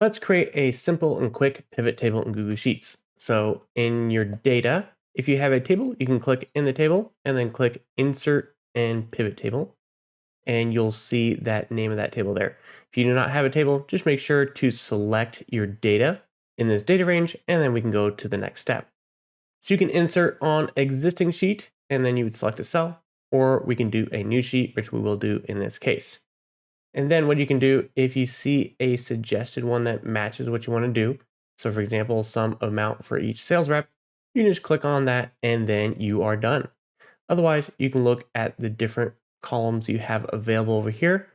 Let's create a simple and quick pivot table in Google Sheets. So in your data, if you have a table, you can click in the table and then click Insert and Pivot Table, and you'll see that name of that table there. If you do not have a table, just make sure to select your data in this data range, and then we can go to the next step. So you can insert on existing sheet, and then you would select a cell, or we can do a new sheet, which we will do in this case. And then what you can do, if you see a suggested one that matches what you want to do, so for example, some amount for each sales rep, you can just click on that and then you are done. Otherwise, you can look at the different columns you have available over here,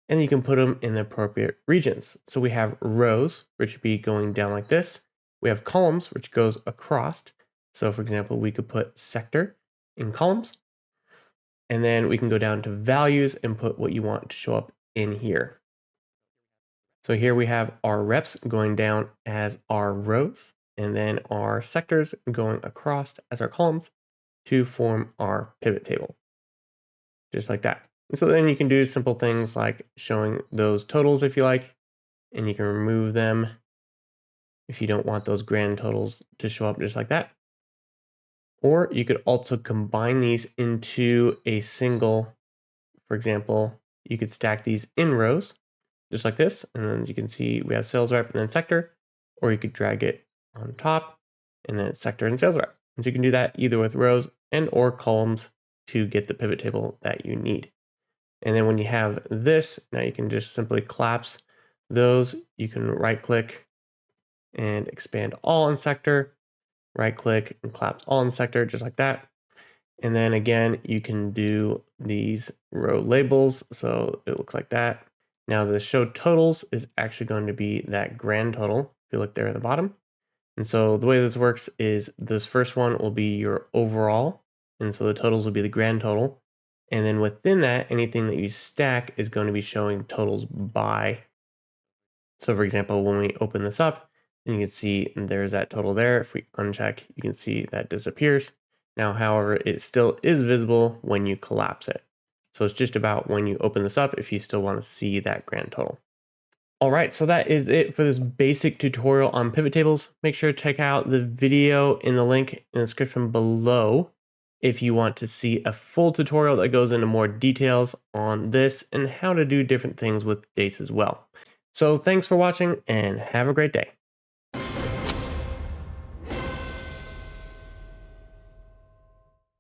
and you can put them in the appropriate regions. So we have rows, which would be going down like this. We have columns, which goes across. So for example, we could put sector in columns, and then we can go down to values and put what you want to show up in here. So here we have our reps going down as our rows, and then our sectors going across as our columns to form our pivot table, just like that. And so then you can do simple things like showing those totals if you like, and you can remove them if you don't want those grand totals to show up just like that. Or you could also combine these into a single, for example, you could stack these in rows just like this. And then you can see we have sales rep and then sector, or you could drag it on top and then sector and sales rep. And so you can do that either with rows and or columns to get the pivot table that you need. And then when you have this, now you can just simply collapse those. You can right click and expand all in sector, right click and collapse all in sector, just like that. And then again, you can do these row labels. So it looks like that. Now the show totals is actually going to be that grand total. If you look there at the bottom. And so the way this works is this first one will be your overall. And so the totals will be the grand total. And then within that, anything that you stack is going to be showing totals by. So for example, when we open this up, and you can see there's that total there. If we uncheck, you can see that disappears. Now, however, it still is visible when you collapse it. So it's just about when you open this up if you still want to see that grand total. All right, so that is it for this basic tutorial on pivot tables. Make sure to check out the video in the link in the description below if you want to see a full tutorial that goes into more details on this and how to do different things with dates as well. So thanks for watching and have a great day.